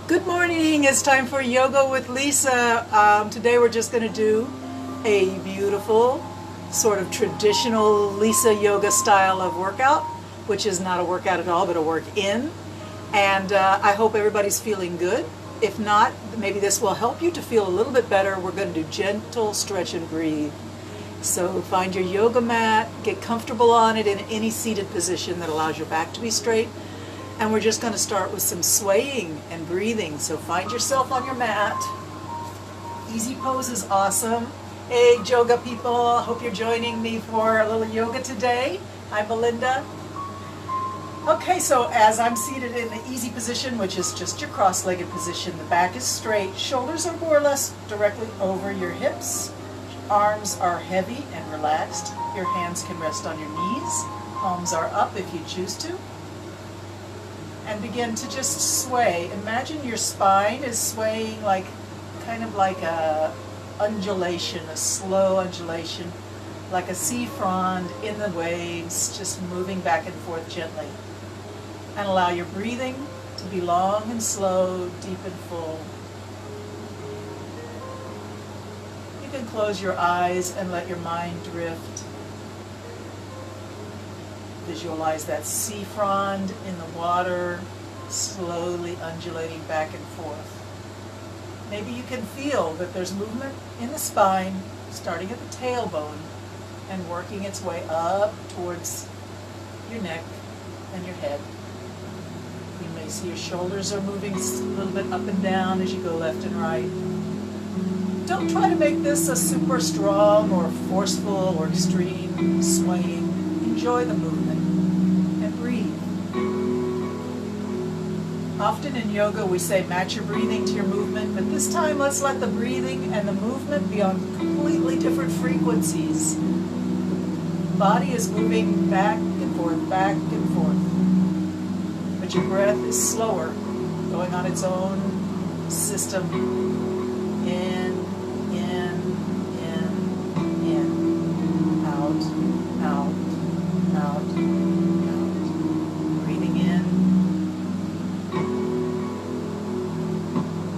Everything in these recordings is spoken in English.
Good morning. It's time for Yoga with Lisa. Today we're just going to do a beautiful, sort of traditional Lisa yoga style of workout, which is not a workout at all, but a work in. And I hope everybody's feeling good. If not, maybe this will help you to feel a little bit better. We're going to do gentle stretch and breathe. So find your yoga mat, get comfortable on it in any seated position that allows your back to be straight. And we're just going to start with some swaying and breathing. So find yourself on your mat. Easy pose is awesome. Hey, yoga people, hope you're joining me for a little yoga today. I'm Belinda. Okay, so as I'm seated in the easy position, which is just your cross-legged position, the back is straight, shoulders are more or less directly over your hips, arms are heavy and relaxed, your hands can rest on your knees, palms are up if you choose to. And begin to just sway. Imagine your spine is swaying like, kind of like a undulation, a slow undulation, like a sea frond in the waves, just moving back and forth gently. And allow your breathing to be long and slow, deep and full. You can close your eyes and let your mind drift. Visualize that sea frond in the water, slowly undulating back and forth. Maybe you can feel that there's movement in the spine, starting at the tailbone and working its way up towards your neck and your head. You may see your shoulders are moving a little bit up and down as you go left and right. Don't try to make this a super strong or forceful or extreme swaying. Enjoy the movement and breathe. Often in yoga we say match your breathing to your movement, but this time let's let the breathing and the movement be on completely different frequencies. The body is moving back and forth, back and forth. But your breath is slower, going on its own system. In, out, out. Out, out, breathing in,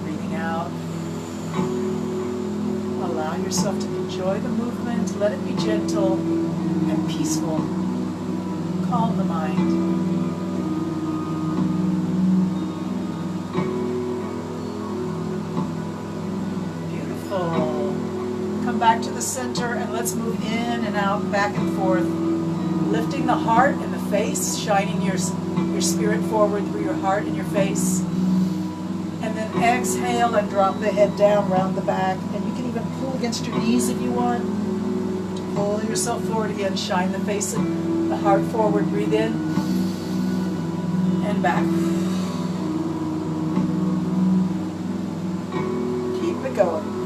breathing out. Allow yourself to enjoy the movement, let it be gentle and peaceful. Calm the mind. Beautiful. Come back to the center and let's move in and out, back and forth. Lifting the heart and the face, shining your spirit forward through your heart and your face. And then exhale and drop the head down, round the back. And you can even pull against your knees if you want. Pull yourself forward again, shine the face and the heart forward, breathe in and back. Keep it going.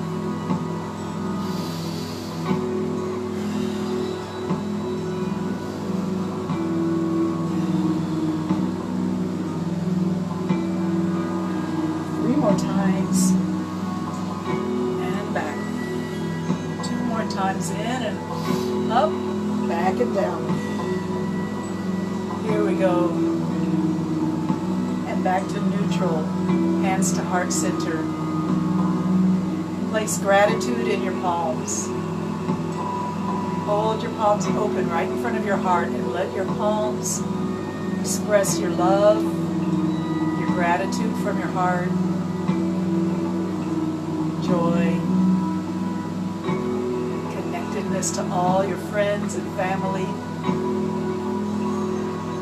More times and back. 2 more times in and up, back and down. Here we go. And back to neutral. Hands to heart center. Place gratitude in your palms. Hold your palms open right in front of your heart and let your palms express your love, your gratitude from your heart. Joy, connectedness to all your friends and family.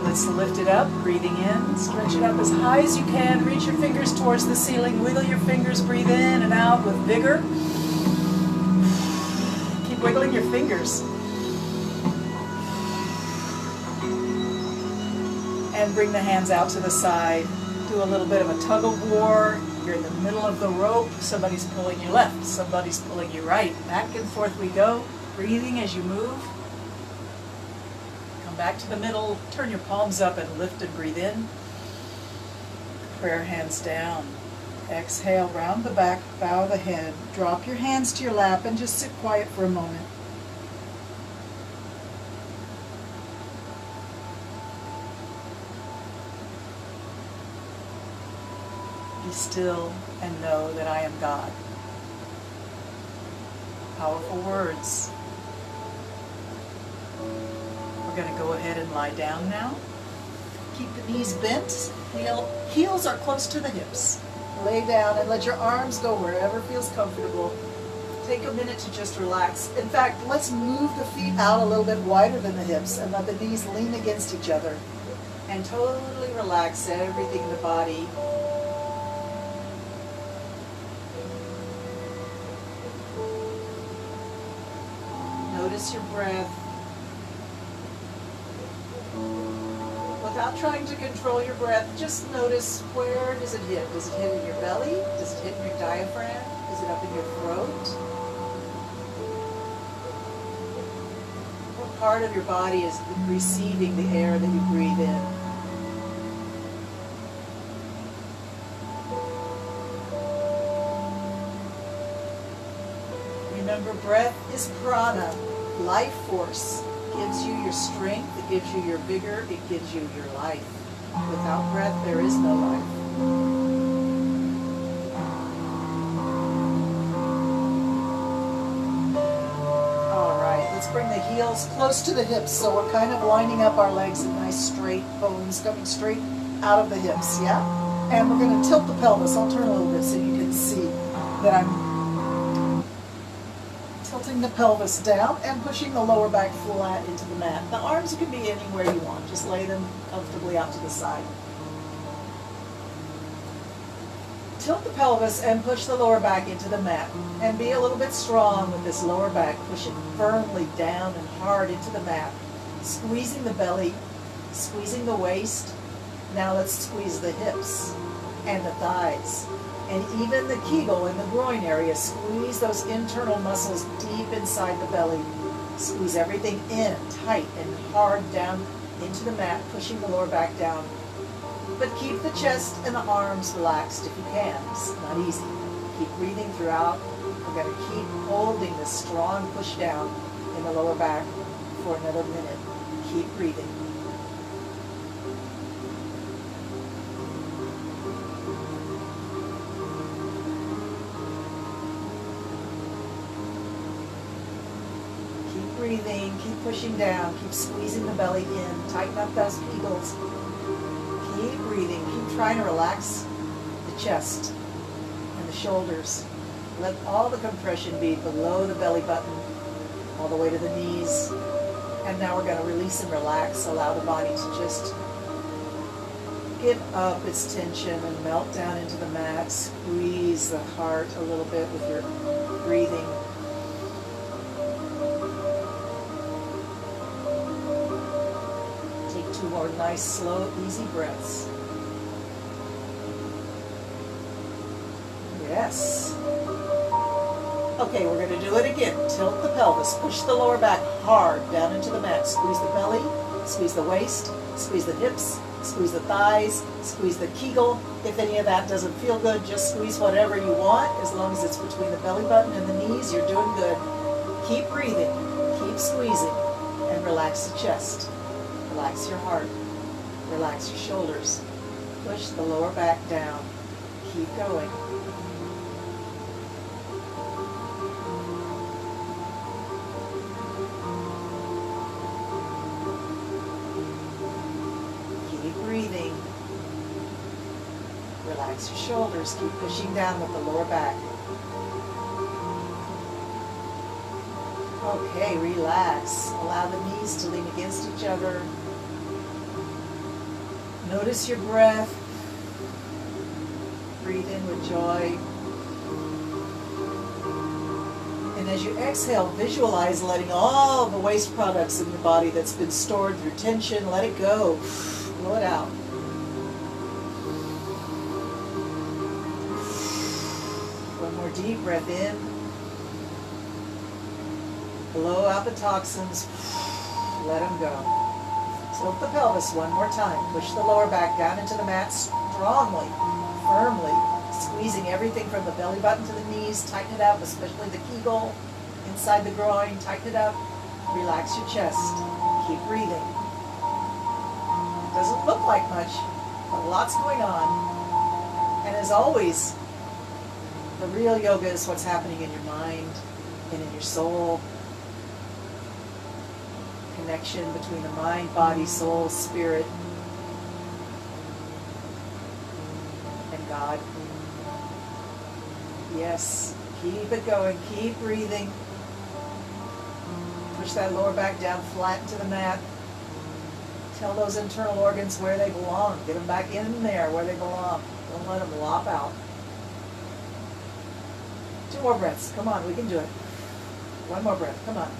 Let's lift it up, breathing in, stretch it up as high as you can, reach your fingers towards the ceiling, wiggle your fingers, breathe in and out with vigor. Keep wiggling your fingers. And bring the hands out to the side. Do a little bit of a tug of war. You're in the middle of the rope. Somebody's pulling you left. Somebody's pulling you right. Back and forth we go. Breathing as you move. Come back to the middle. Turn your palms up and lift and breathe in. Prayer hands down. Exhale, round the back, bow the head. Drop your hands to your lap and just sit quiet for a moment. Be still and know that I am God. Powerful words. We're going to go ahead and lie down now. Keep the knees bent. Heels are close to the hips. Lay down and let your arms go wherever feels comfortable. Take a minute to just relax. In fact, let's move the feet out a little bit wider than the hips and let the knees lean against each other. And totally relax everything in the body. Notice your breath. Without trying to control your breath, just notice, where does it hit? Does it hit in your belly? Does it hit in your diaphragm? Is it up in your throat? What part of your body is receiving the air that you breathe in? Remember, breath is prana, life force. It gives you your strength, it gives you your vigor, it gives you your life. Without breath, there is no life. All right, let's bring the heels close to the hips, so we're kind of lining up our legs in nice straight bones coming straight out of the hips, yeah? And we're going to tilt the pelvis. I'll turn a little bit so you can see that I'm tilting the pelvis down and pushing the lower back flat into the mat. The arms can be anywhere you want. Just lay them comfortably out to the side. Tilt the pelvis and push the lower back into the mat. And be a little bit strong with this lower back. Push it firmly down and hard into the mat. Squeezing the belly, squeezing the waist. Now let's squeeze the hips and the thighs. And even the Kegel in the groin area. Squeeze those internal muscles deep inside the belly. Squeeze everything in, tight and hard down into the mat, pushing the lower back down. But keep the chest and the arms relaxed if you can. It's not easy. Keep breathing throughout. We're going to keep holding this strong push down in the lower back for another minute. Keep breathing. Breathing, keep pushing down, keep squeezing the belly in, tighten up those Kegels. Keep breathing, keep trying to relax the chest and the shoulders. Let all the compression be below the belly button, all the way to the knees. And now we're going to release and relax, allow the body to just give up its tension and melt down into the mat. Squeeze the heart a little bit with your breathing. Two more nice, slow, easy breaths. Yes. Okay, we're going to do it again. Tilt the pelvis, push the lower back hard down into the mat. Squeeze the belly, squeeze the waist, squeeze the hips, squeeze the thighs, squeeze the Kegel. If any of that doesn't feel good, just squeeze whatever you want. As long as it's between the belly button and the knees, you're doing good. Keep breathing, keep squeezing, and relax the chest. Relax your heart. Relax your shoulders. Push the lower back down. Keep going. Keep breathing. Relax your shoulders. Keep pushing down with the lower back. Okay, relax. Allow the knees to lean against each other. Notice your breath. Breathe in with joy. And as you exhale, visualize letting all the waste products in your body that's been stored through tension, let it go. Blow it out. One more deep breath in. Blow out the toxins. Let them go. Tilt the pelvis one more time. Push the lower back down into the mat strongly, firmly, squeezing everything from the belly button to the knees. Tighten it up, especially the Kegel inside the groin. Tighten it up. Relax your chest. Keep breathing. Doesn't look like much, but lots going on. And as always, the real yoga is what's happening in your mind and in your soul. Connection between the mind, body, soul, spirit, and God. Yes, keep it going, keep breathing. Push that lower back down flat into the mat. Tell those internal organs where they belong. Get them back in there where they belong. Don't let them lop out. 2 more breaths. Come on, we can do it. 1 more breath. Come on.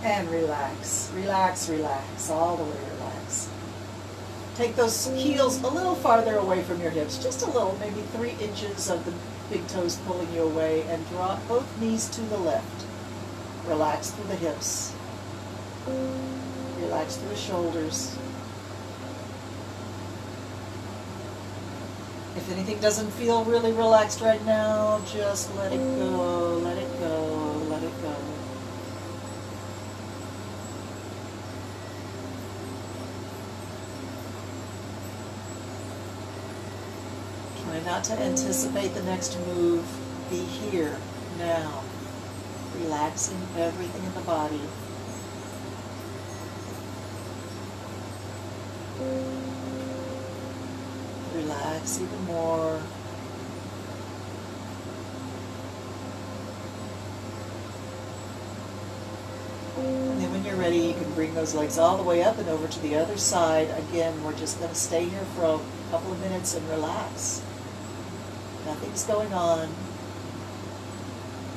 And relax. Relax, relax. All the way relax. Take those heels a little farther away from your hips. Just a little, maybe 3 inches of the big toes pulling you away, and drop both knees to the left. Relax through the hips. Relax through the shoulders. If anything doesn't feel really relaxed right now, just let it go, let it go, let it go. Try not to anticipate the next move. Be here, now. Relaxing everything in the body. Relax even more. And then when you're ready, you can bring those legs all the way up and over to the other side. Again, we're just going to stay here for a couple of minutes and relax. Nothing's going on.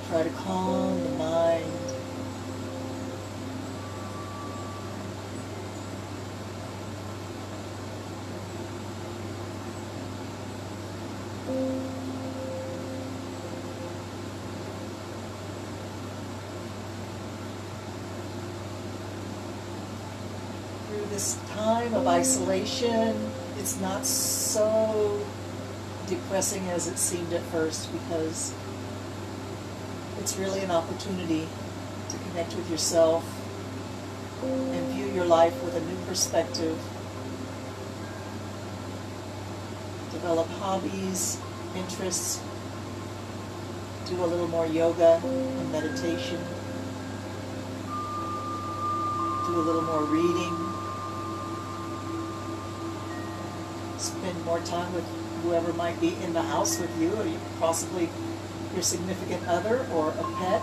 Try to calm the mind. Through this time of isolation, it's not so depressing as it seemed at first, because it's really an opportunity to connect with yourself and view your life with a new perspective. Develop hobbies, interests, do a little more yoga and meditation, do a little more reading, spend more time with whoever might be in the house with you, or possibly your significant other or a pet.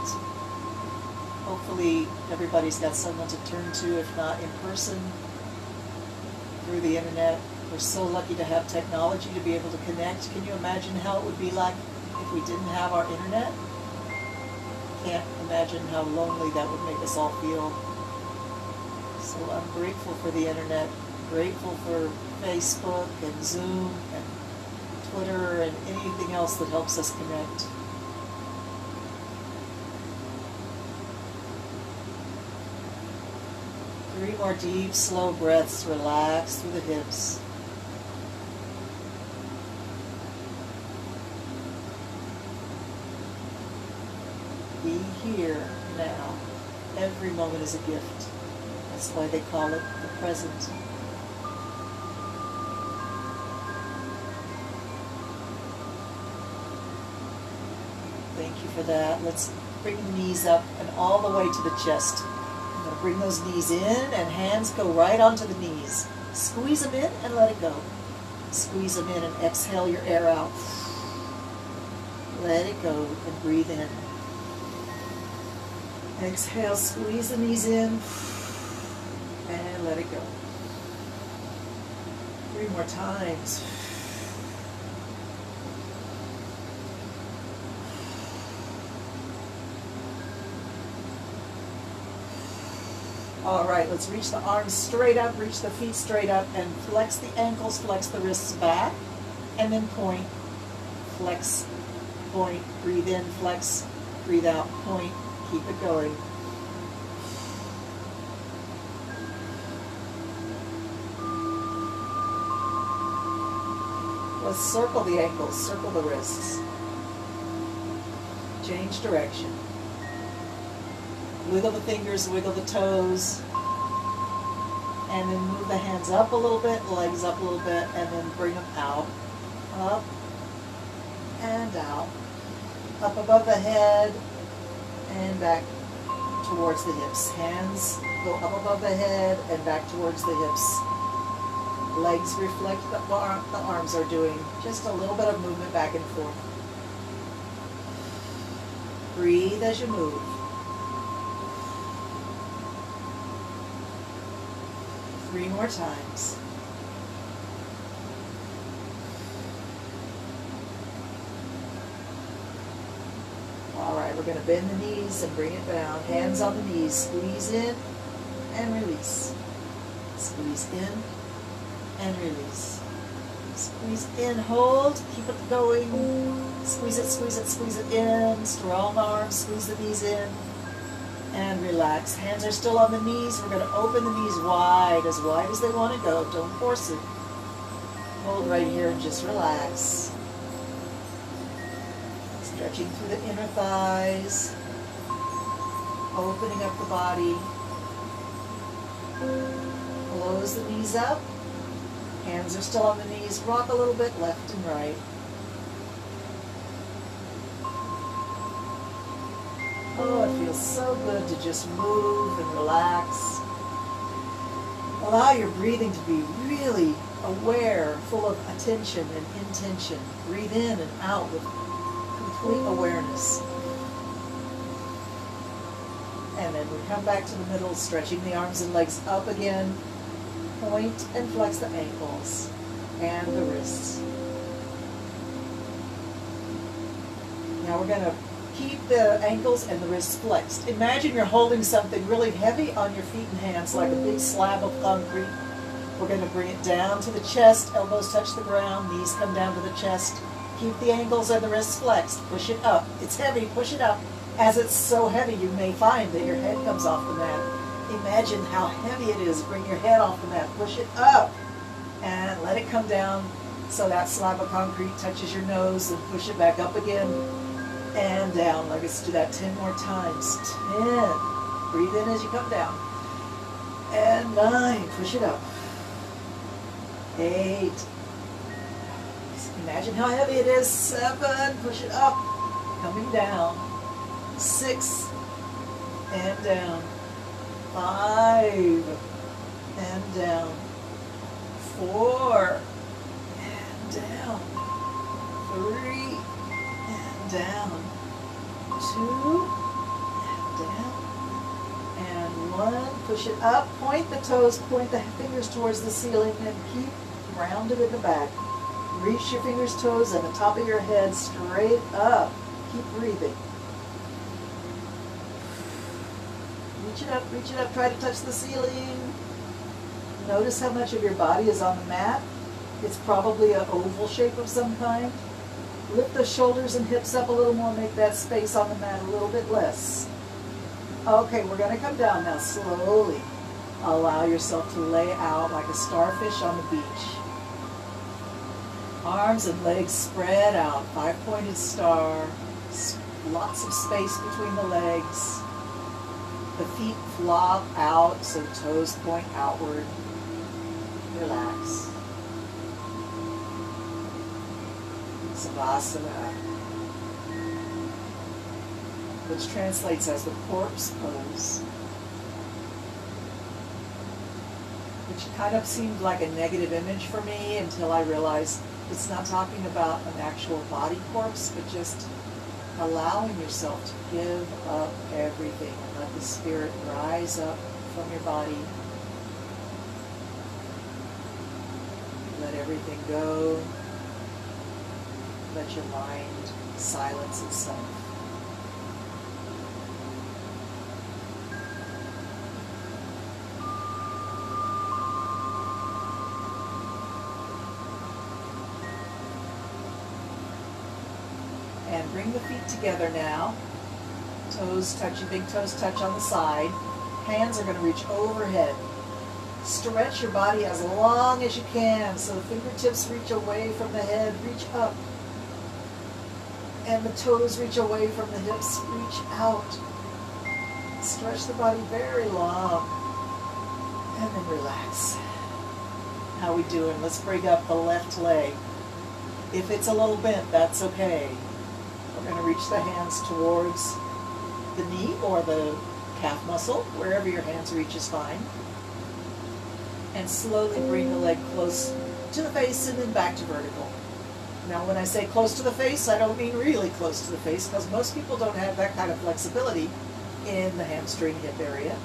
Hopefully everybody's got someone to turn to, if not in person, through the internet. We're so lucky to have technology to be able to connect. Can you imagine how it would be like if we didn't have our internet? Can't imagine how lonely that would make us all feel. So I'm grateful for the internet, grateful for Facebook and Zoom and Twitter and anything else that helps us connect. Three more deep, slow breaths. Relax through the hips. Be here now. Every moment is a gift. That's why they call it the present. Thank you for that. Let's bring the knees up and all the way to the chest. I'm going to bring those knees in, and hands go right onto the knees. Squeeze them in and let it go. Squeeze them in and exhale your air out. Let it go and breathe in. Exhale, squeeze the knees in and let it go. 3 more times. All right, let's reach the arms straight up, reach the feet straight up, and flex the ankles, flex the wrists back, and then point, flex, point, breathe in, flex, breathe out, point, keep it going. Let's circle the ankles, circle the wrists. Change direction. Wiggle the fingers, wiggle the toes, and then move the hands up a little bit, legs up a little bit, and then bring them out. Up and out. Up above the head and back towards the hips. Hands go up above the head and back towards the hips. Legs reflect what the arms are doing. Just a little bit of movement back and forth. Breathe as you move. Three more times. All right, we're going to bend the knees and bring it down. Hands on the knees. Squeeze in and release. Squeeze in and release. Squeeze in, hold, keep it going. Squeeze it in. Strong arms, squeeze the knees in. And relax. Hands are still on the knees. We're going to open the knees wide as they want to go. Don't force it. Hold right here and just relax. Stretching through the inner thighs. Opening up the body. Close the knees up. Hands are still on the knees. Rock a little bit left and right. Oh, it feels so good to just move and relax. Allow your breathing to be really aware, full of attention and intention. Breathe in and out with complete awareness. And then we come back to the middle, stretching the arms and legs up again. Point and flex the ankles and the wrists. Now we're going to keep the ankles and the wrists flexed. Imagine you're holding something really heavy on your feet and hands, like a big slab of concrete. We're going to bring it down to the chest, elbows touch the ground, knees come down to the chest. Keep the ankles and the wrists flexed. Push it up. It's heavy, push it up. As it's so heavy, you may find that your head comes off the mat. Imagine how heavy it is. Bring your head off the mat. Push it up and let it come down so that slab of concrete touches your nose, and push it back up again and down. Let's do that 10 more times. 10. Breathe in as you come down. And 9. Push it up. 8. Imagine how heavy it is. 7. Push it up. Coming down. 6. And down. 5 and down. 4 and down. 3 and down. 2 and down. And 1. Push it up. Point the toes, point the fingers towards the ceiling, and keep rounded in the back. Reach your fingers, toes, and the top of your head straight up. Keep breathing. Reach it up, try to touch the ceiling. Notice how much of your body is on the mat. It's probably an oval shape of some kind. Lift the shoulders and hips up a little more, make that space on the mat a little bit less. Okay, we're going to come down now slowly. Allow yourself to lay out like a starfish on the beach. Arms and legs spread out, 5-pointed star. Lots of space between the legs. The feet flop out, so toes point outward. Relax. Savasana, which translates as the corpse pose, which kind of seemed like a negative image for me until I realized it's not talking about an actual body corpse, but just allowing yourself to give up everything and let the spirit rise up from your body. Let everything go. Let your mind silence itself. And bring the feet together now. Toes touch, your big toes touch on the side. Hands are going to reach overhead. Stretch your body as long as you can so the fingertips reach away from the head, reach up. And the toes reach away from the hips, reach out. Stretch the body very long. And then relax. How we doing? Let's bring up the left leg. If it's a little bent, that's okay. We're going to reach the hands towards the knee or the calf muscle, wherever your hands reach is fine. And slowly bring the leg close to the face and then back to vertical. Now when I say close to the face, I don't mean really close to the face, because most people don't have that kind of flexibility in the hamstring hip area.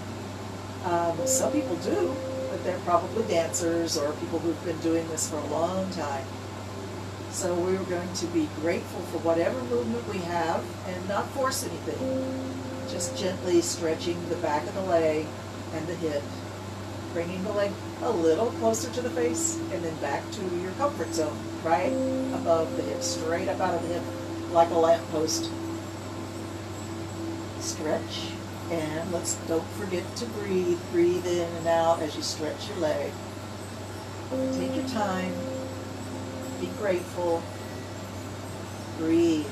Some people do, but they're probably dancers or people who've been doing this for a long time. So we're going to be grateful for whatever movement we have and not force anything. Just gently stretching the back of the leg and the hip, bringing the leg a little closer to the face and then back to your comfort zone, right above the hip, straight up out of the hip like a lamppost. Stretch, and don't forget to breathe. Breathe in and out as you stretch your leg. Take your time. Be grateful. Breathe.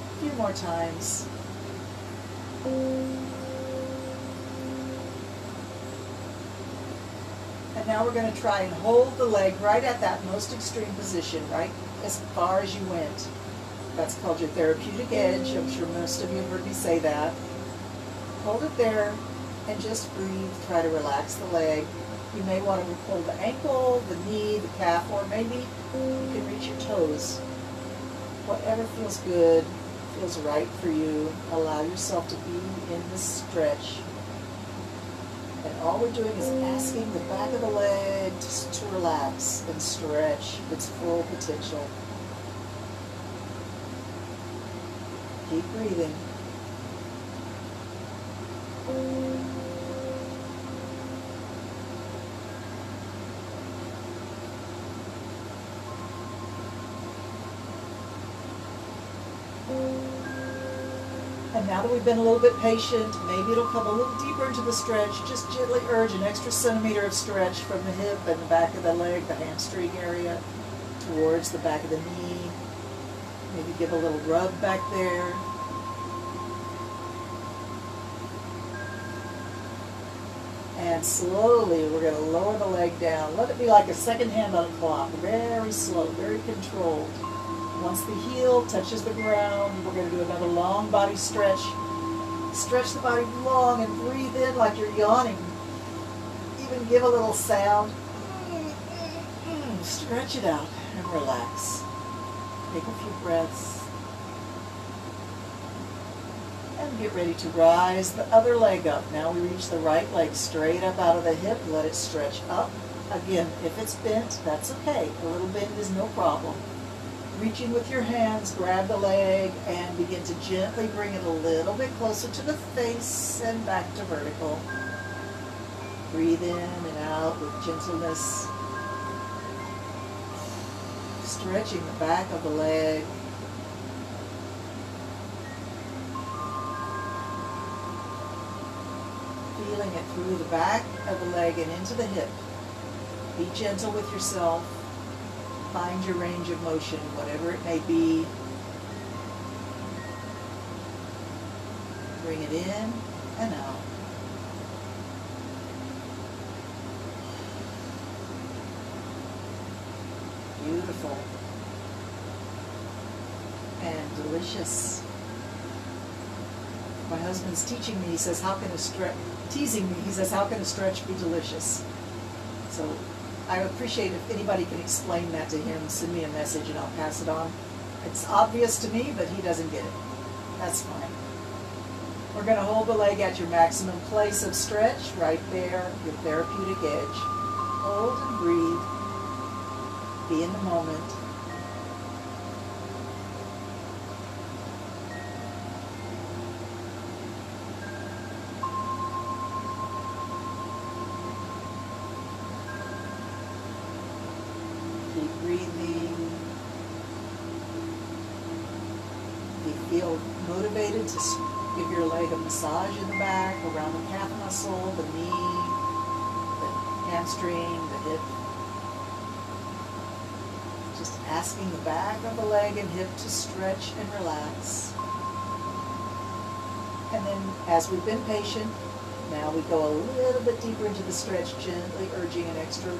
A few more times. And now we're going to try and hold the leg right at that most extreme position, right as far as you went. That's called your therapeutic edge. I'm sure most of you have heard me say that. Hold it there and just breathe. Try to relax the leg. You may want to hold the ankle, the knee, the calf, or maybe you can reach your toes. Whatever feels good, feels right for you. Allow yourself to be in this stretch. And all we're doing is asking the back of the leg just to relax and stretch its full potential. Keep breathing. And now that we've been a little bit patient, maybe it'll come a little deeper into the stretch. Just gently urge an extra centimeter of stretch from the hip and the back of the leg, the hamstring area, towards the back of the knee. Maybe give a little rub back there. And slowly we're going to lower the leg down. Let it be like a second hand on a clock. Very slow, very controlled. Once the heel touches the ground, we're going to do another long body stretch. Stretch the body long and breathe in like you're yawning. Even give a little sound. Stretch it out and relax. Take a few breaths. And get ready to rise the other leg up. Now we reach the right leg straight up out of the hip. Let it stretch up. Again, if it's bent, that's okay. A little bend is no problem. Reaching with your hands, grab the leg and begin to gently bring it a little bit closer to the face and back to vertical. Breathe in and out with gentleness. Stretching the back of the leg. Feeling it through the back of the leg and into the hip. Be gentle with yourself. Find your range of motion, whatever it may be. Bring it in and out. Beautiful. And delicious. My husband's teaching me, he says, teasing me, he says, how can a stretch be delicious? So I appreciate if anybody can explain that to him, send me a message and I'll pass it on. It's obvious to me, but he doesn't get it. That's fine. We're going to hold the leg at your maximum place of stretch, right there, your therapeutic edge. Hold and breathe. Be in the moment. Keep breathing. If you feel motivated to give your leg a massage in the back, around the calf muscle, the knee, the hamstring, the hip. Just asking the back of the leg and hip to stretch and relax. And then, as we've been patient, now we go a little bit deeper into the stretch, gently urging an extra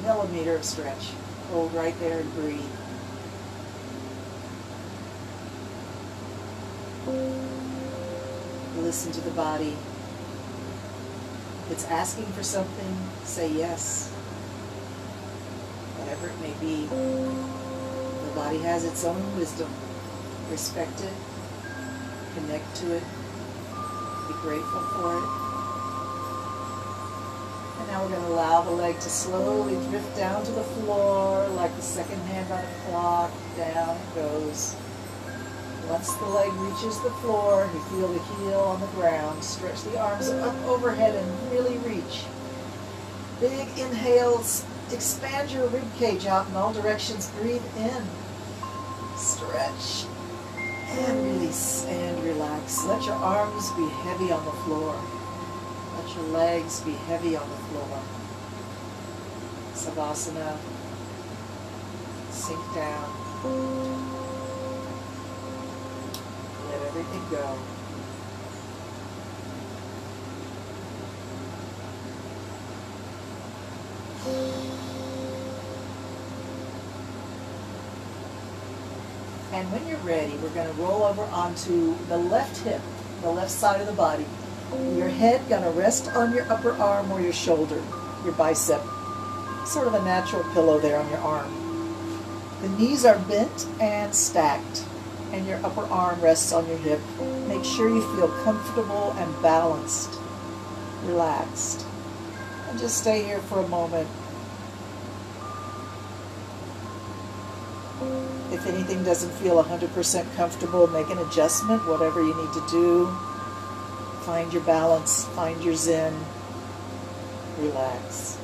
millimeter of stretch. Hold right there and breathe. Listen to the body. If it's asking for something, say yes. Whatever it may be. The body has its own wisdom. Respect it. Connect to it. Be grateful for it. And now we're going to allow the leg to slowly drift down to the floor like the second hand on a clock. Down it goes. Once the leg reaches the floor, you feel the heel on the ground. Stretch the arms up overhead and really reach. Big inhales. Expand your rib cage out in all directions. Breathe in. Stretch. And release and relax. Let your arms be heavy on the floor. Let your legs be heavy on the floor. Savasana. Sink down. Let everything go. And when you're ready, we're going to roll over onto the left hip, the left side of the body. Your head going to rest on your upper arm or your shoulder, your bicep. Sort of a natural pillow there on your arm. The knees are bent and stacked, and your upper arm rests on your hip. Make sure you feel comfortable and balanced, relaxed. And just stay here for a moment. If anything doesn't feel 100% comfortable, make an adjustment, whatever you need to do. Find your balance, find your zen, relax.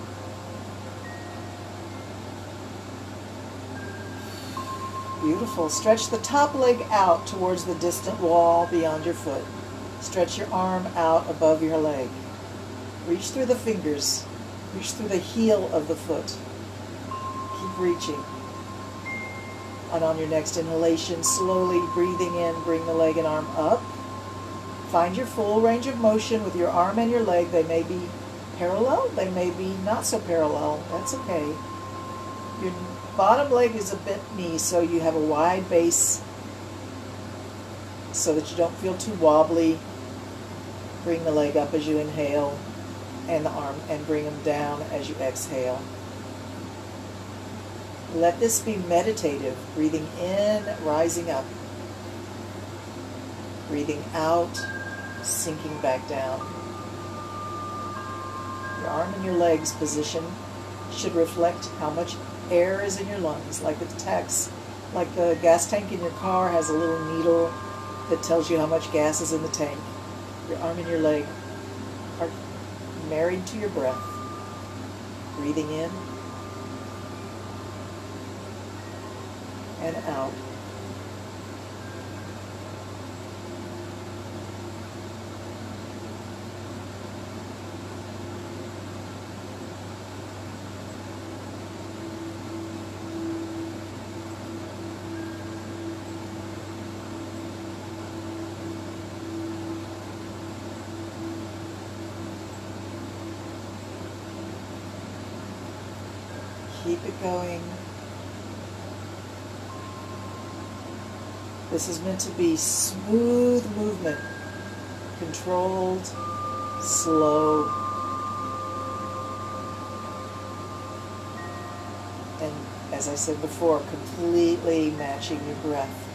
Beautiful. Stretch the top leg out towards the distant wall beyond your foot. Stretch your arm out above your leg. Reach through the fingers. Reach through the heel of the foot. Keep reaching. And on your next inhalation, slowly breathing in, bring the leg and arm up. Find your full range of motion with your arm and your leg. They may be parallel, they may be not so parallel. That's okay. Your bottom leg is a bent knee, so you have a wide base so that you don't feel too wobbly. Bring the leg up as you inhale and the arm, and bring them down as you exhale. Let this be meditative. Breathing in, rising up. Breathing out, sinking back down. Your arm and your legs position should reflect how much air is in your lungs, like the gas tank in your car has a little needle that tells you how much gas is in the tank. Your arm and your leg are married to your breath. Breathing in and out. Keep it going. This is meant to be smooth movement, controlled, slow, and as I said before, completely matching your breath.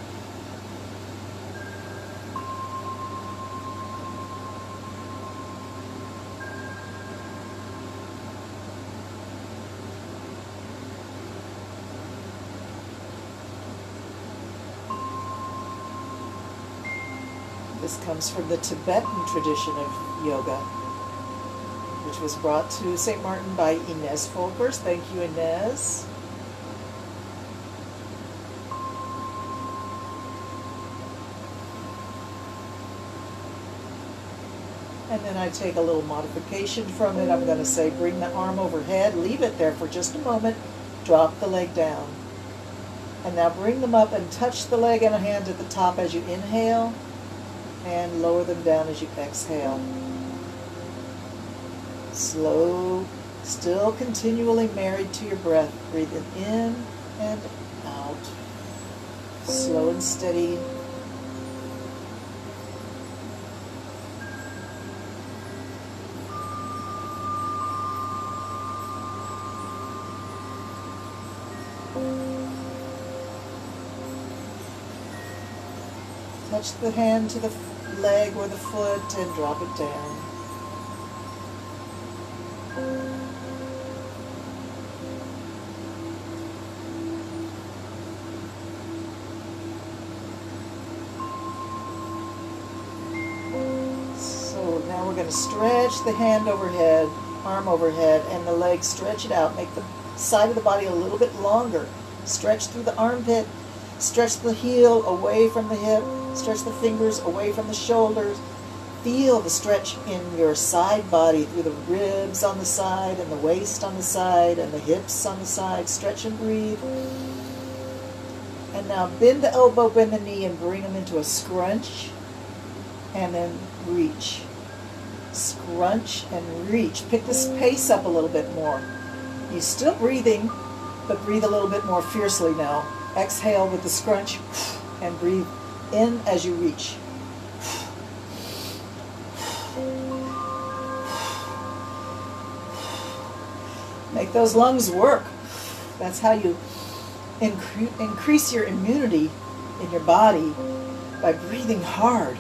This comes from the Tibetan tradition of yoga, which was brought to St. Martin by Inez Folkers. Thank you, Inez. And then I take a little modification from it. I'm going to say bring the arm overhead, leave it there for just a moment, drop the leg down. And now bring them up and touch the leg and a hand at the top as you inhale, and lower them down as you exhale. Slow, still continually married to your breath, breathing in and out. Slow and steady. Touch the hand to the leg or the foot and drop it down. So now we're going to stretch the hand overhead, arm overhead, and the leg, stretch it out. Make the side of the body a little bit longer. Stretch through the armpit, stretch the heel away from the hip, stretch the fingers away from the shoulders. Feel the stretch in your side body through the ribs on the side and the waist on the side and the hips on the side. Stretch and breathe. And now bend the elbow, bend the knee, and bring them into a scrunch. And then reach. Scrunch and reach. Pick this pace up a little bit more. You're still breathing, but breathe a little bit more fiercely now. Exhale with the scrunch and breathe in as you reach. Make those lungs work. That's how you increase your immunity in your body, by breathing hard.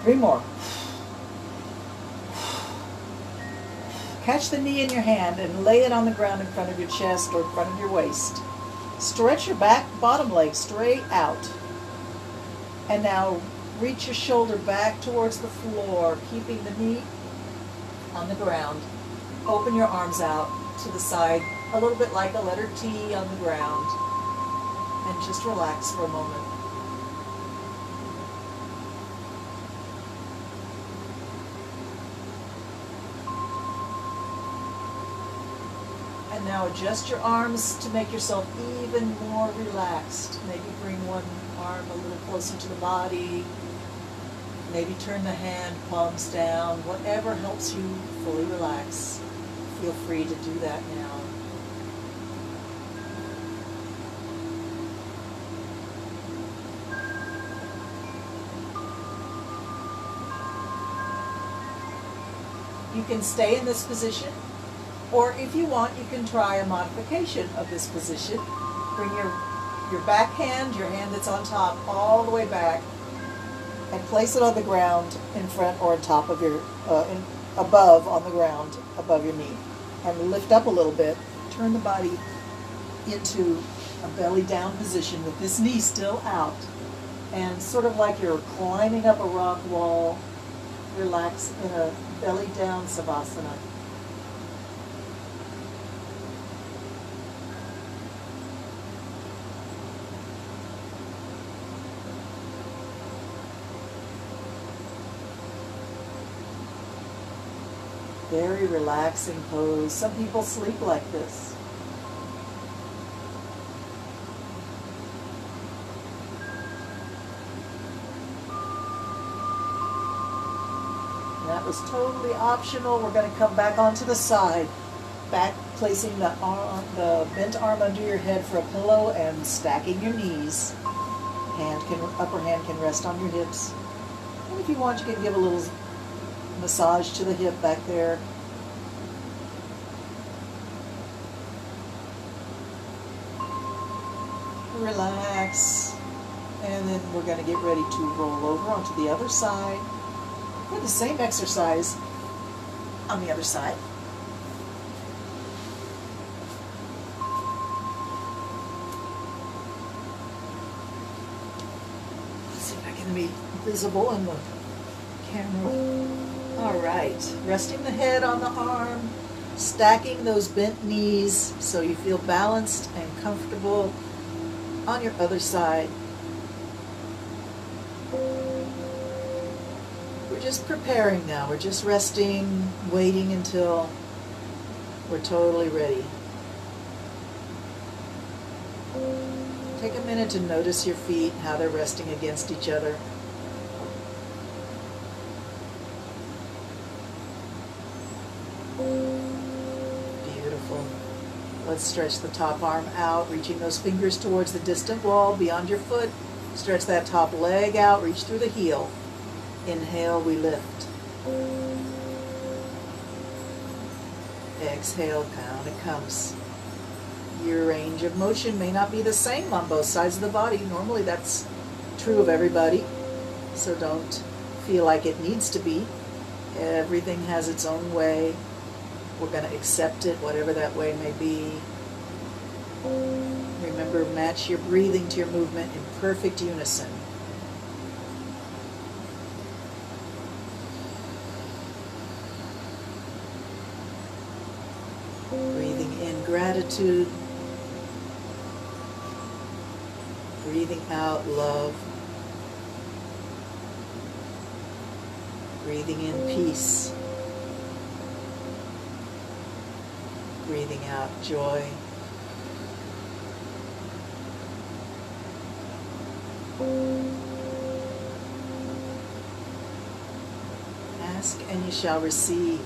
Three more. Catch the knee in your hand and lay it on the ground in front of your chest or in front of your waist. Stretch your back bottom leg straight out. And now reach your shoulder back towards the floor, keeping the knee on the ground. Open your arms out to the side, a little bit like a letter T on the ground. And just relax for a moment. And now adjust your arms to make yourself even more relaxed. Maybe bring one arm a little closer to the body. Maybe turn the hand palms down. Whatever helps you fully relax. Feel free to do that now. You can stay in this position, or if you want, you can try a modification of this position. Bring your back hand, your hand that's on top, all the way back, and place it on the ground in front or on top of your, above on the ground, above your knee. And lift up a little bit. Turn the body into a belly down position with this knee still out. And sort of like you're climbing up a rock wall, relax in a belly down savasana. Very relaxing pose. Some people sleep like this. That was totally optional. We're going to come back onto the side. Back, placing the bent arm under your head for a pillow and stacking your knees. Upper hand can rest on your hips. And if you want, you can give a little massage to the hip back there. Relax. And then we're going to get ready to roll over onto the other side for the same exercise on the other side. Let's see if I can be visible in the camera. All right, resting the head on the arm, stacking those bent knees so you feel balanced and comfortable on your other side. We're just preparing now. We're just resting, waiting until We're totally ready. Take a minute to notice your feet, how they're resting against each other. Beautiful. Let's stretch the top arm out, reaching those fingers towards the distant wall beyond your foot. Stretch that top leg out, reach through the heel. Inhale, we lift. Exhale, down it comes. Your range of motion may not be the same on both sides of the body. Normally that's true of everybody, so don't feel like it needs to be. Everything has its own way. We're going to accept it, whatever that way may be. Remember, match your breathing to your movement in perfect unison. Breathing in gratitude. Breathing out love. Breathing in peace. Breathing out joy. Ask and you shall receive.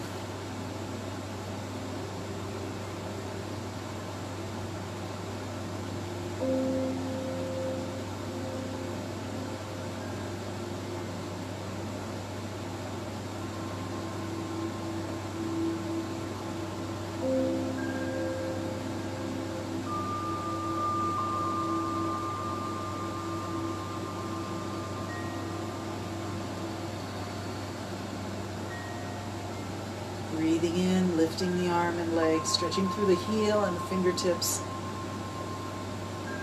Breathing in, lifting the arm and leg, stretching through the heel and the fingertips.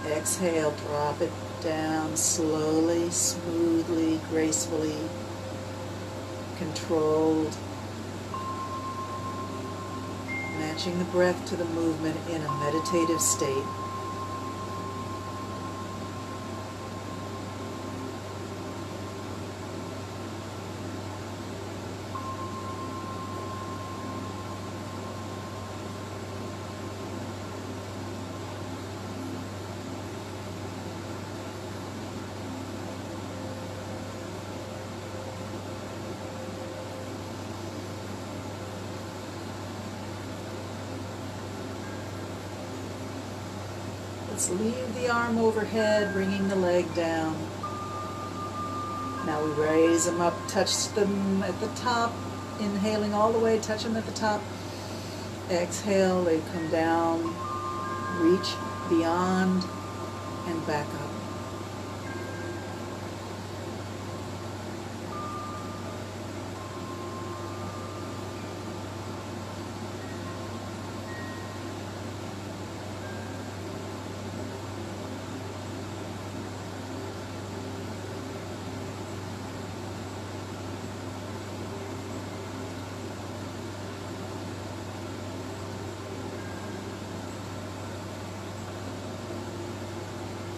Exhale, drop it down slowly, smoothly, gracefully, controlled. Matching the breath to the movement in a meditative state. Let's leave the arm overhead, bringing the leg down. Now we raise them up, touch them at the top, inhaling all the way, touch them at the top. Exhale, they come down, reach beyond and back up.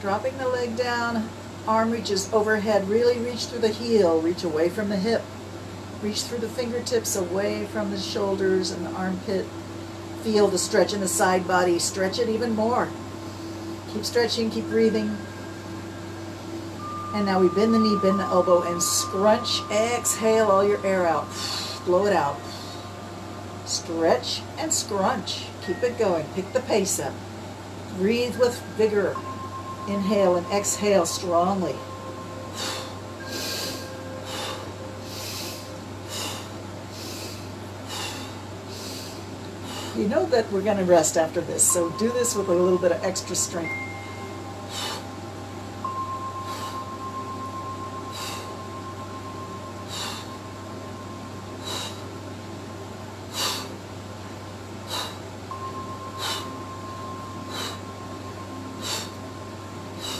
Dropping the leg down, arm reaches overhead, really reach through the heel, reach away from the hip, reach through the fingertips, away from the shoulders and the armpit. Feel the stretch in the side body, stretch it even more. Keep stretching, keep breathing. And now we bend the knee, bend the elbow, and scrunch. Exhale all your air out. Blow it out. Stretch and scrunch. Keep it going. Pick the pace up. Breathe with vigor. Inhale and exhale strongly. You know that we're going to rest after this, so do this with a little bit of extra strength.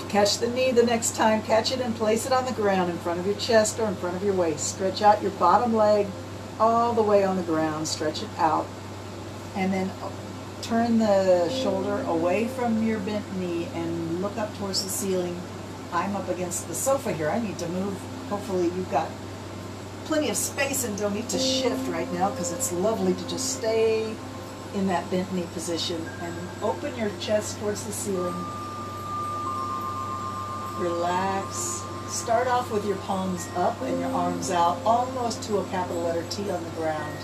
Catch the knee the next time, catch it and place it on the ground in front of your chest or in front of your waist. Stretch out your bottom leg all the way on the ground, stretch it out. And then turn the shoulder away from your bent knee and look up towards the ceiling. I'm up against the sofa here. I need to move. Hopefully you've got plenty of space and don't need to shift right now because it's lovely to just stay in that bent knee position and open your chest towards the ceiling. Relax. Start off with your palms up and your arms out, almost to a capital letter T on the ground.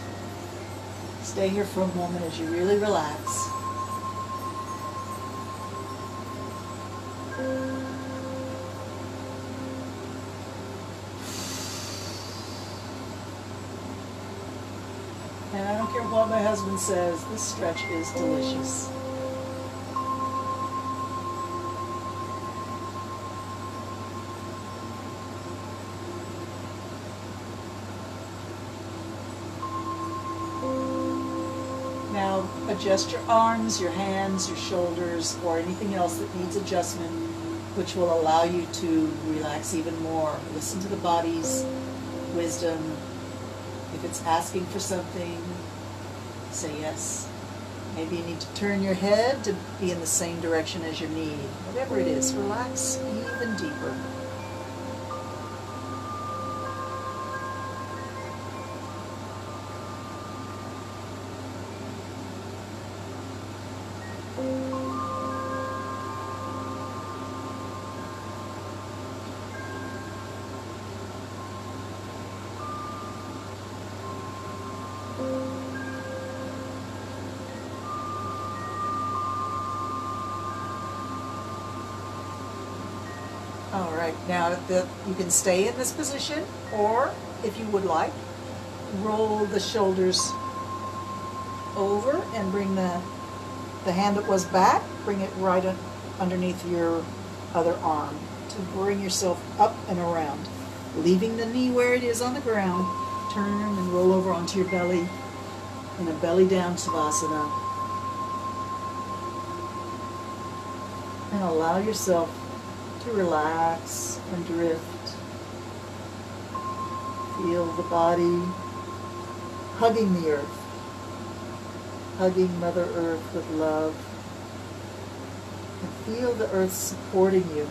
Stay here for a moment as you really relax. And I don't care what my husband says, this stretch is delicious. Now adjust your arms, your hands, your shoulders, or anything else that needs adjustment, which will allow you to relax even more. Listen to the body's wisdom. If it's asking for something, say yes. Maybe you need to turn your head to be in the same direction as your knee. Whatever it is, relax even deeper. All right, now you can stay in this position, or if you would like, roll the shoulders over and bring the hand that was back, bring it right underneath your other arm to bring yourself up and around. Leaving the knee where it is on the ground, turn and roll over onto your belly in a belly down Savasana. And allow yourself to relax and drift. Feel the body hugging the earth, hugging Mother Earth with love. And feel the earth supporting you.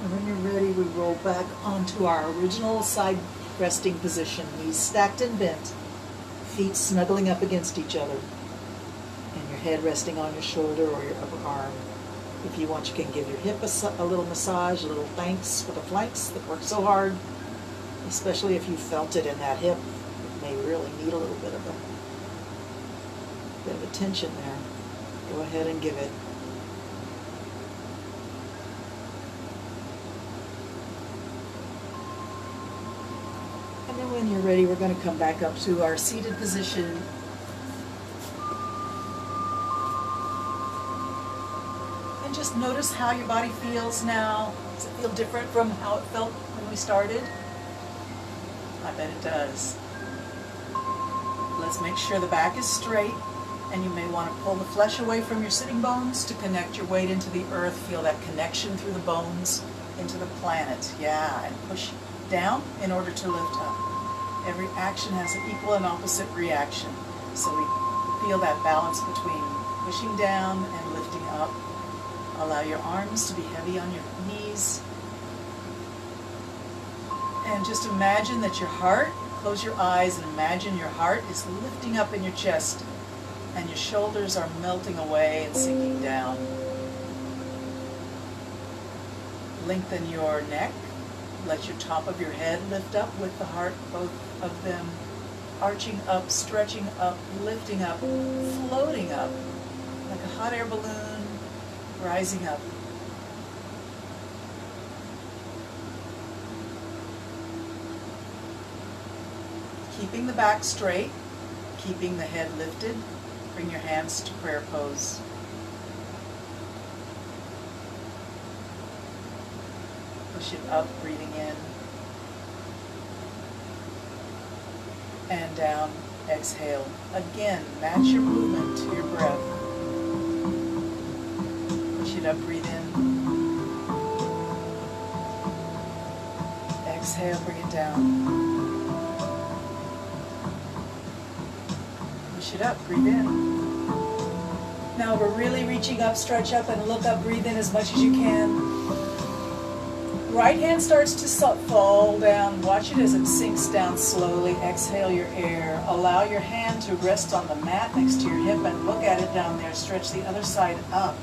And when you're ready, we roll back onto our original side resting position. Knees stacked and bent, feet snuggling up against each other, and your head resting on your shoulder or your upper arm. If you want, you can give your hip a little massage, a little thanks for the flanks that work so hard, especially if you felt it in that hip. It may really need a little bit of attention there. Go ahead and give it. And then when you're ready, we're going to come back up to our seated position. And just notice how your body feels now. Does it feel different from how it felt when we started? I bet it does. Let's make sure the back is straight, and you may want to pull the flesh away from your sitting bones to connect your weight into the earth. Feel that connection through the bones into the planet. Yeah, and push down in order to lift up. Every action has an equal and opposite reaction. So we feel that balance between pushing down and lifting up. Allow your arms to be heavy on your knees. And just imagine that your heart, close your eyes and imagine your heart is lifting up in your chest and your shoulders are melting away and sinking down. Lengthen your neck. Let your top of your head lift up with the heart, both of them arching up, stretching up, lifting up, floating up like a hot air balloon, rising up. Keeping the back straight, keeping the head lifted, bring your hands to prayer pose. Push it up, breathing in. and down. Exhale. Again, match your movement to your breath. Push it up, breathe in. Exhale, bring it down. Push it up, breathe in. Now we're really reaching up, stretch up and look up, breathe in as much as you can. Right hand starts to fall down. Watch it as it sinks down slowly. Exhale your air. Allow your hand to rest on the mat next to your hip and look at it down there. Stretch the other side up.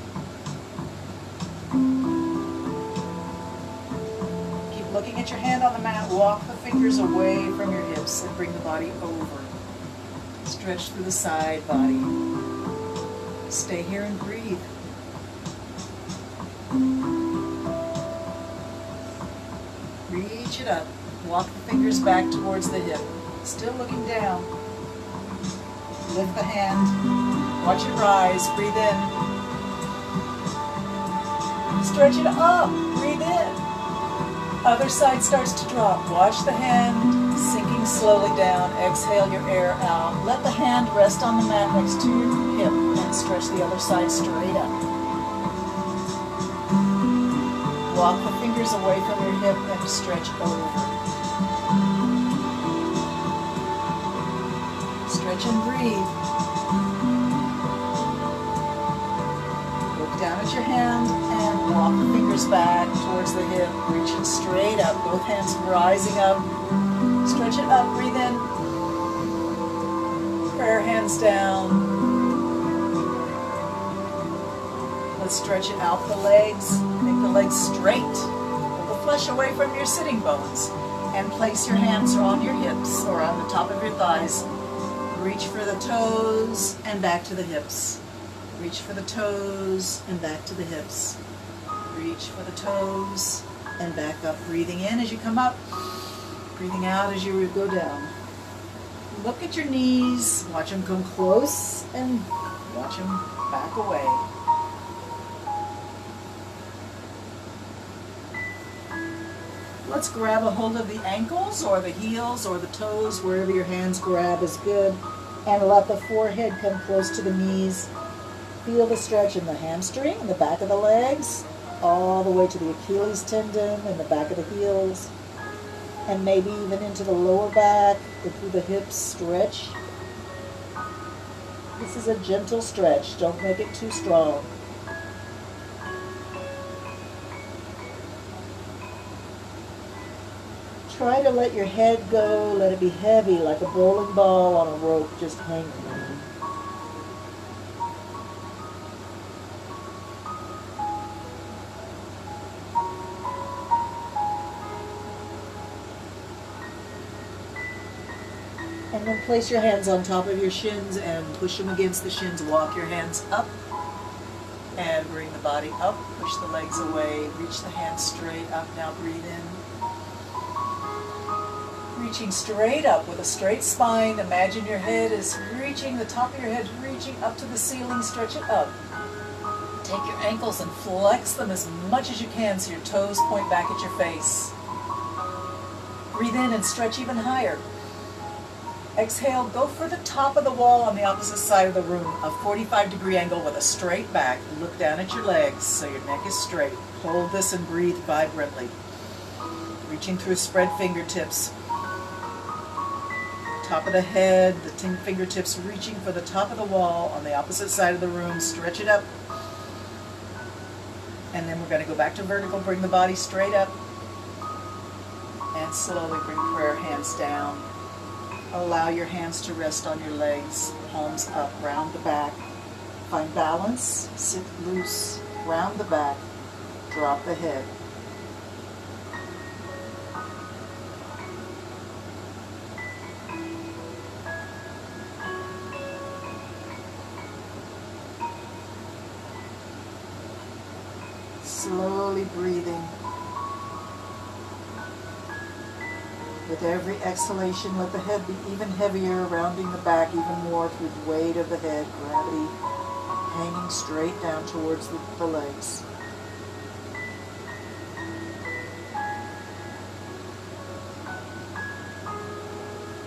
Keep looking at your hand on the mat. Walk the fingers away from your hips and bring the body over. Stretch through the side body. Stay here and breathe. Reach it up. Walk the fingers back towards the hip. Still looking down. Lift the hand. Watch it rise. Breathe in. Stretch it up. Breathe in. Other side starts to drop. Watch the hand sinking slowly down. Exhale your air out. Let the hand rest on the mat next to your hip and stretch the other side straight up. Walk the fingers away from your hip and stretch over. Stretch and breathe. Look down at your hand and walk the fingers back towards the hip, reaching straight up, both hands rising up. Stretch it up, breathe in. Prayer hands down. Let's stretch it out the legs. Make the legs straight. Pull the flesh away from your sitting bones. And place your hands on your hips or on the top of your thighs. Reach for the toes and back to the hips. Reach for the toes and back to the hips. Reach for the toes and back up. Breathing in as you come up. Breathing out as you go down. Look at your knees. Watch them come close and watch them back away. Let's grab a hold of the ankles or the heels or the toes, wherever your hands grab is good. And let the forehead come close to the knees. Feel the stretch in the hamstring, in the back of the legs, all the way to the Achilles tendon and the back of the heels. And maybe even into the lower back, through the hips, stretch. This is a gentle stretch. Don't make it too strong. Try to let your head go, let it be heavy like a bowling ball on a rope just hanging. And then place your hands on top of your shins and push them against the shins. Walk your hands up and bring the body up. Push the legs away. Reach the hands straight up. Now breathe in. Reaching straight up with a straight spine. Imagine your head is reaching, the top of your head reaching up to the ceiling. Stretch it up. Take your ankles and flex them as much as you can so your toes point back at your face. Breathe in and stretch even higher. Exhale, go for the top of the wall on the opposite side of the room, a 45-degree angle with a straight back. Look down at your legs so your neck is straight. Hold this and breathe vibrantly. Reaching through spread fingertips. Top of the head, the fingertips reaching for the top of the wall on the opposite side of the room. Stretch it up. And then we're going to go back to vertical. Bring the body straight up. And slowly bring prayer hands down. Allow your hands to rest on your legs. Palms up, round the back. Find balance. Sit loose. Round the back. Drop the head. Slowly breathing. With every exhalation, let the head be even heavier, rounding the back even more through the weight of the head, gravity hanging straight down towards the legs.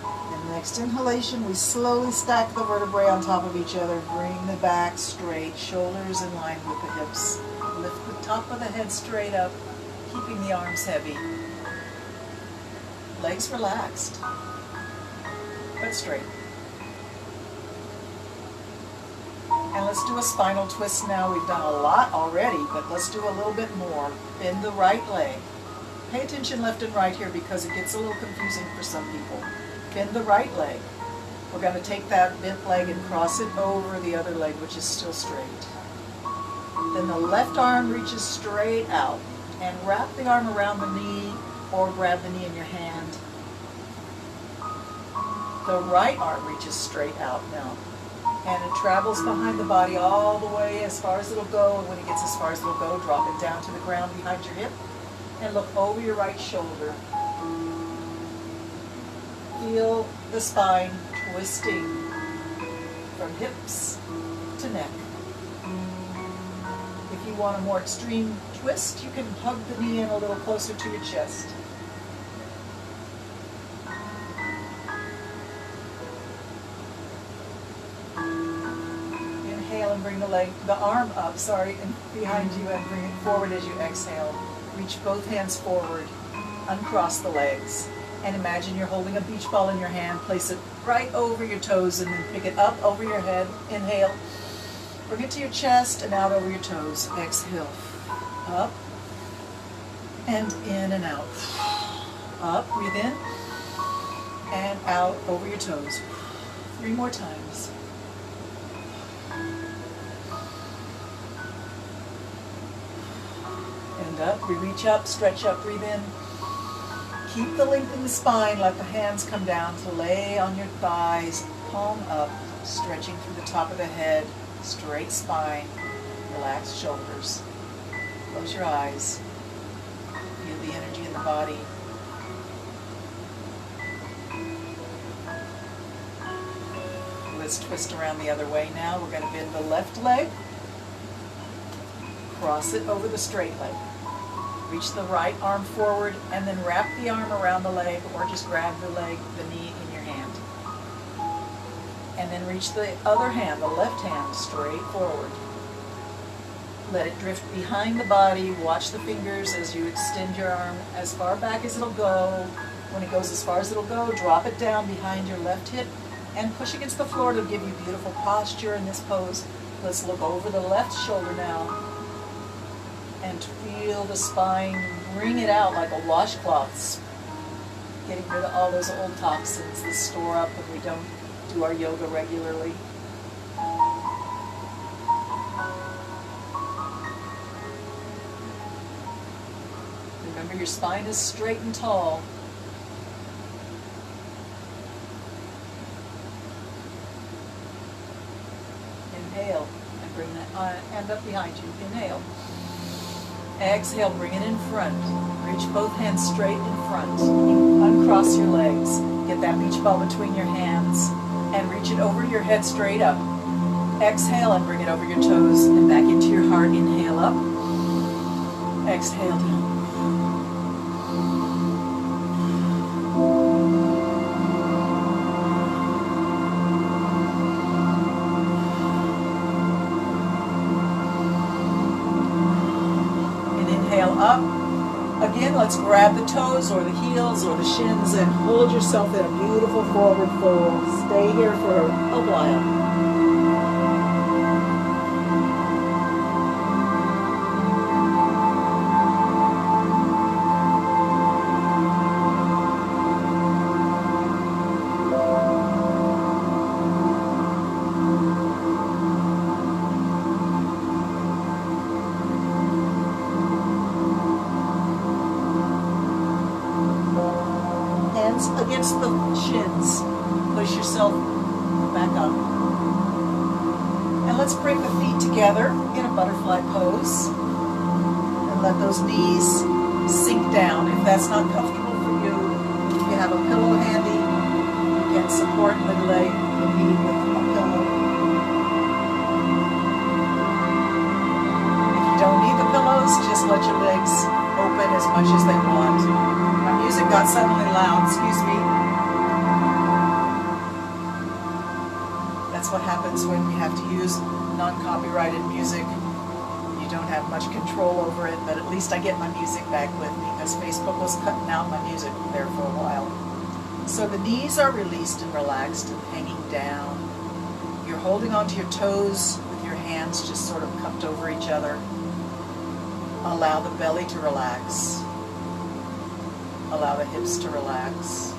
And Next inhalation, we slowly stack the vertebrae on top of each other. Bring the back straight, shoulders in line with the hips. Lift the top of the head straight up, keeping the arms heavy. Legs relaxed, but straight. And let's do a spinal twist now. We've done a lot already, but let's do a little bit more. Bend the right leg. Pay attention left and right here because it gets a little confusing for some people. Bend the right leg. We're going to take that bent leg and cross it over the other leg, which is still straight. Then the left arm reaches straight out. And wrap the arm around the knee or grab the knee in your hand. The right arm reaches straight out now. And it travels behind the body all the way as far as it'll go. And when it gets as far as it'll go, drop it down to the ground behind your hip. And look over your right shoulder. Feel the spine twisting from hips to neck. If you want a more extreme twist, you can hug the knee in a little closer to your chest. Inhale and bring the arm up, and behind you, and bring it forward as you exhale. Reach both hands forward, uncross the legs, and imagine you're holding a beach ball in your hand. Place it right over your toes and then pick it up over your head. Inhale. Bring it to your chest and out over your toes. Exhale. Up and in and out. Up, breathe in and out over your toes. 3 more times. And up, we reach up, stretch up, breathe in. Keep the length in the spine, let the hands come down to lay on your thighs, palm up, stretching through the top of the head, straight spine, relaxed shoulders. Close your eyes. Feel the energy in the body. Let's twist around the other way now. We're going to bend the left leg, cross it over the straight leg. Reach the right arm forward and then wrap the arm around the leg or just grab the knee in your hand. And then reach the other hand, the left hand, straight forward. Let it drift behind the body. Watch the fingers as you extend your arm as far back as it'll go. When it goes as far as it'll go, drop it down behind your left hip and push against the floor to give you beautiful posture in this pose. Let's look over the left shoulder now. And feel the spine, bring it out like a washcloth, getting rid of all those old toxins that store up when we don't do our yoga regularly. Remember, your spine is straight and tall. Inhale and bring that hand up behind you. Inhale. Exhale, bring it in front. Reach both hands straight in front. Uncross your legs. Get that beach ball between your hands and reach it over your head straight up. Exhale and bring it over your toes and back into your heart. Inhale up. Exhale down. Up. Again, let's grab the toes or the heels or the shins and hold yourself in a beautiful forward fold. Stay here for a while. Against the shins. Push yourself back up. And let's bring the feet together in a butterfly pose. And let those knees sink down. If that's not comfortable for you, if you have a pillow handy, you can support the leg, the knee with a pillow. If you don't need the pillows, just let your legs open as much as they want. My music got suddenly loud, excuse me. That's what happens when you have to use non-copyrighted music. You don't have much control over it, but at least I get my music back with me because Facebook was cutting out my music there for a while. So the knees are released and relaxed and hanging down. You're holding onto your toes with your hands just sort of cupped over each other. Allow the belly to relax. Allow the hips to relax.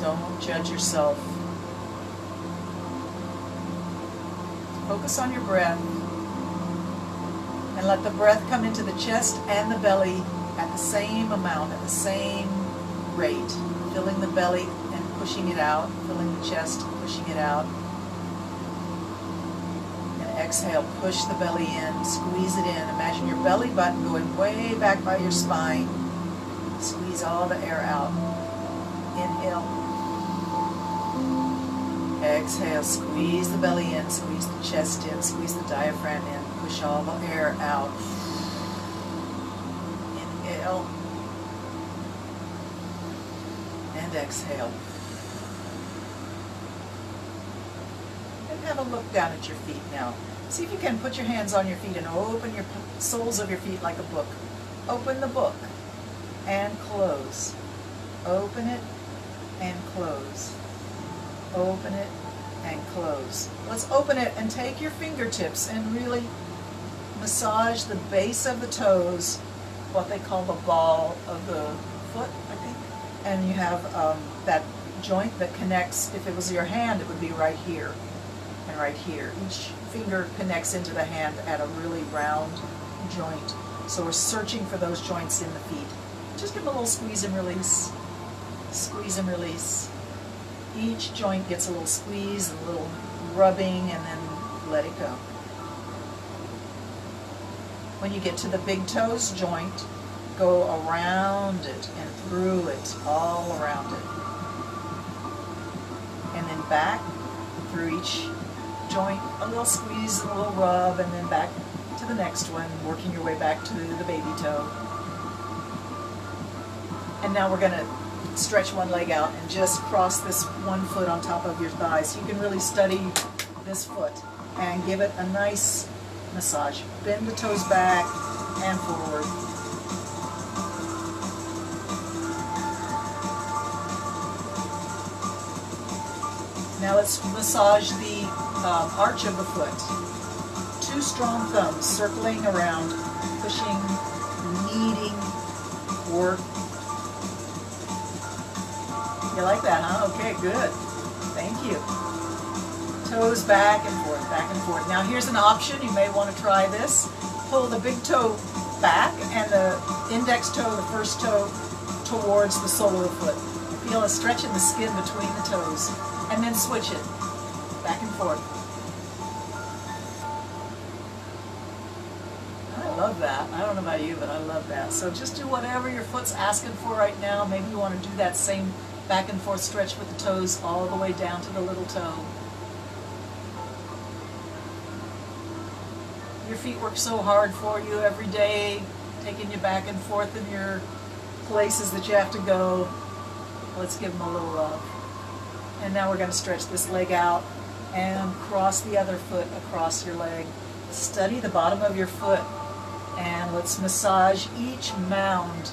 Don't judge yourself. Focus on your breath. And let the breath come into the chest and the belly at the same amount, at the same rate. Filling the belly and pushing it out. Filling the chest, pushing it out. And exhale, push the belly in, squeeze it in. Imagine your belly button going way back by your spine. Squeeze all the air out. Inhale. Exhale, squeeze the belly in, squeeze the chest in, squeeze the diaphragm in, push all the air out. Inhale. And exhale. And have a look down at your feet now. See if you can put your hands on your feet and open your soles of your feet like a book. Open the book and close. Open it and close. Open it and close. Let's open it and take your fingertips and really massage the base of the toes, what they call the ball of the foot, I think. And you have that joint that connects. If it was your hand, it would be right here and right here. Each finger connects into the hand at a really round joint. So we're searching for those joints in the feet. Just give them a little squeeze and release. Squeeze and release. Each joint gets a little squeeze, a little rubbing, and then let it go. When you get to the big toes joint, go around it and through it, all around it. And then back through each joint, a little squeeze and a little rub, and then back to the next one, working your way back to the baby toe. And now we're going to stretch one leg out and just cross this one foot on top of your thighs. You can really study this foot and give it a nice massage. Bend the toes back and forward. Now let's massage the arch of the foot. Two strong thumbs circling around, pushing, kneading, work. You like that, huh? Okay, good. Thank you. Toes back and forth, back and forth. Now here's an option. You may want to try this. Pull the big toe back and the index toe, the first toe, towards the sole of the foot. Feel a stretch in the skin between the toes. And then switch it. Back and forth. I love that. I don't know about you, but I love that. So just do whatever your foot's asking for right now. Maybe you want to do that same back and forth stretch with the toes all the way down to the little toe. Your feet work so hard for you every day, taking you back and forth in your places that you have to go. Let's give them a little love. And now we're going to stretch this leg out and cross the other foot across your leg. Study the bottom of your foot and let's massage each mound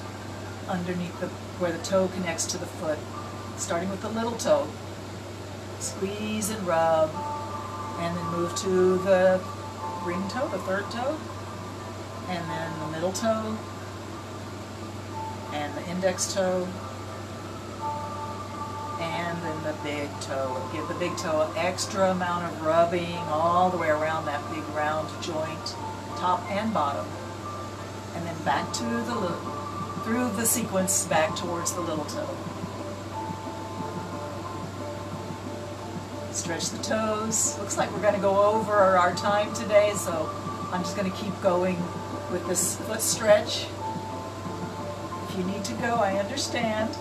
underneath where the toe connects to the foot. Starting with the little toe. Squeeze and rub and then move to the ring toe, the third toe, and then the middle toe and the index toe and then the big toe. Give the big toe an extra amount of rubbing all the way around that big round joint, top and bottom. And then back to the through the sequence back towards the little toe. Stretch the toes. Looks like we're going to go over our time today, so I'm just going to keep going with this foot stretch. If you need to go, I understand.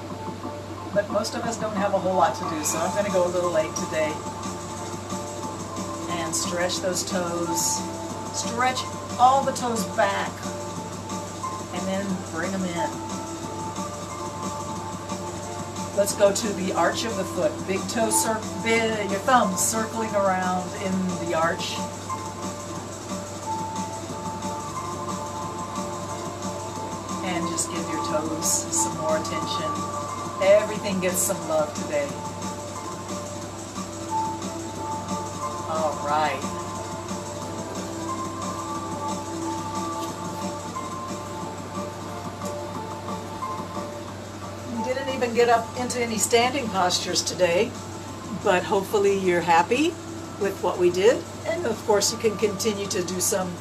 But most of us don't have a whole lot to do, so I'm going to go a little late today. And stretch those toes. Stretch all the toes back. And then bring them in. Let's go to the arch of the foot. Big toe your thumbs circling around in the arch. And just give your toes some more attention. Everything gets some love today. All right. We didn't even get up into any standing postures today, but hopefully you're happy with what we did. And of course you can continue to do some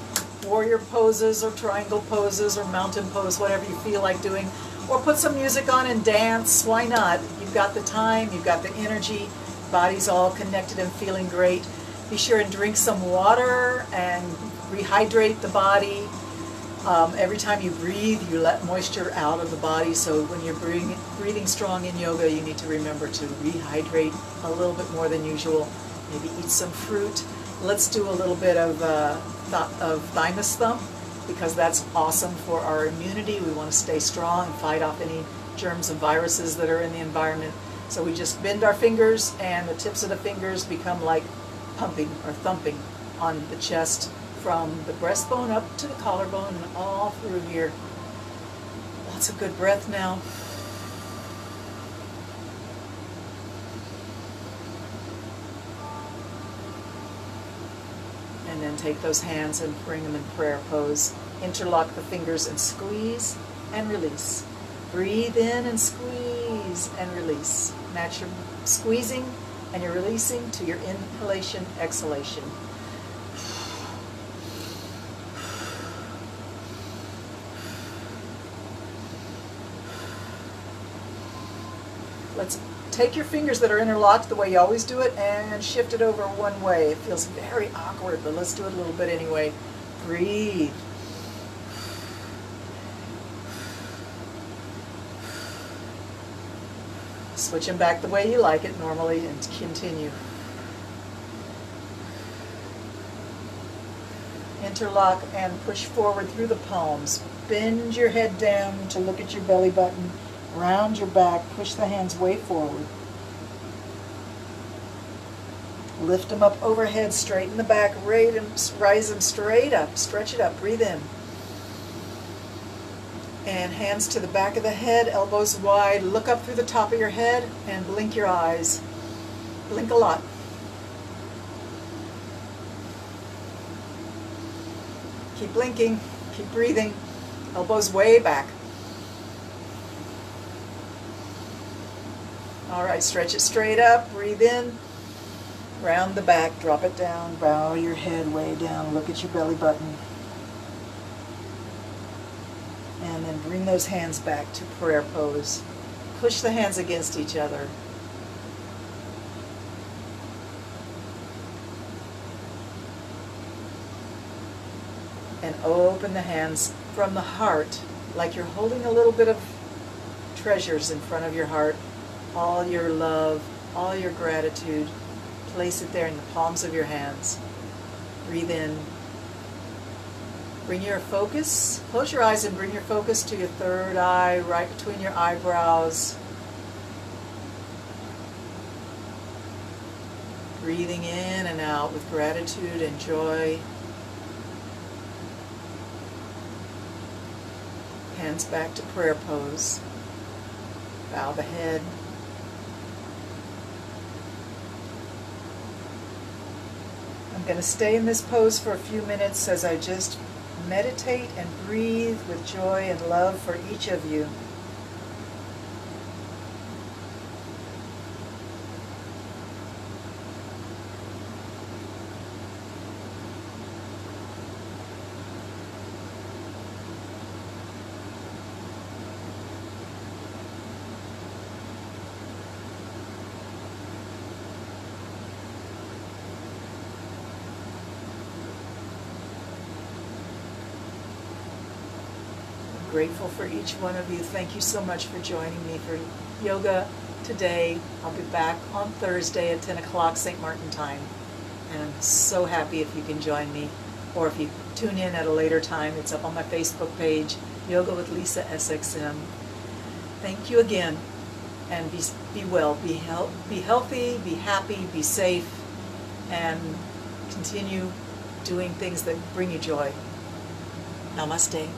warrior poses or triangle poses or mountain pose, whatever you feel like doing, or put some music on and dance. Why not? You've got the time, you've got the energy, body's all connected and feeling great. Be sure and drink some water and rehydrate the body. Every time you breathe, you let moisture out of the body, so when you're breathing strong in yoga, you need to remember to rehydrate a little bit more than usual. Maybe eat some fruit. Let's do a little bit of thymus thump, because that's awesome for our immunity. We want to stay strong and fight off any germs and viruses that are in the environment. So we just bend our fingers, and the tips of the fingers become like pumping or thumping on the chest from the breastbone up to the collarbone and all through here. Lots of good breath now. And then take those hands and bring them in prayer pose. Interlock the fingers and squeeze and release. Breathe in and squeeze and release. Match your squeezing and your releasing to your inhalation, exhalation. Let's take your fingers that are interlocked the way you always do it and shift it over one way. It feels very awkward, but let's do it a little bit anyway. Breathe. Switch them back the way you like it normally and continue. Interlock and push forward through the palms. Bend your head down to look at your belly button. Round your back, push the hands way forward. Lift them up overhead, straighten the back, rise them straight up, stretch it up, breathe in. And hands to the back of the head, elbows wide, look up through the top of your head and blink your eyes. Blink a lot. Keep blinking, keep breathing, elbows way back. All right, stretch it straight up, breathe in, round the back, drop it down, bow your head way down, look at your belly button. And then bring those hands back to prayer pose. Push the hands against each other. And open the hands from the heart, like you're holding a little bit of treasures in front of your heart. All your love, all your gratitude, place it there in the palms of your hands. Breathe in. Bring your focus, close your eyes and bring your focus to your third eye, right between your eyebrows. Breathing in and out with gratitude and joy. Hands back to prayer pose. Bow the head. I'm going to stay in this pose for a few minutes as I just meditate and breathe with joy and love for each of you. Grateful for each one of you. Thank you so much for joining me for yoga today. I'll be back on Thursday at 10 o'clock St. Martin time. And I'm so happy if you can join me. Or if you tune in at a later time, it's up on my Facebook page, Yoga with Lisa SXM. Thank you again. and be well, be healthy, be happy, be safe, and continue doing things that bring you joy. Namaste.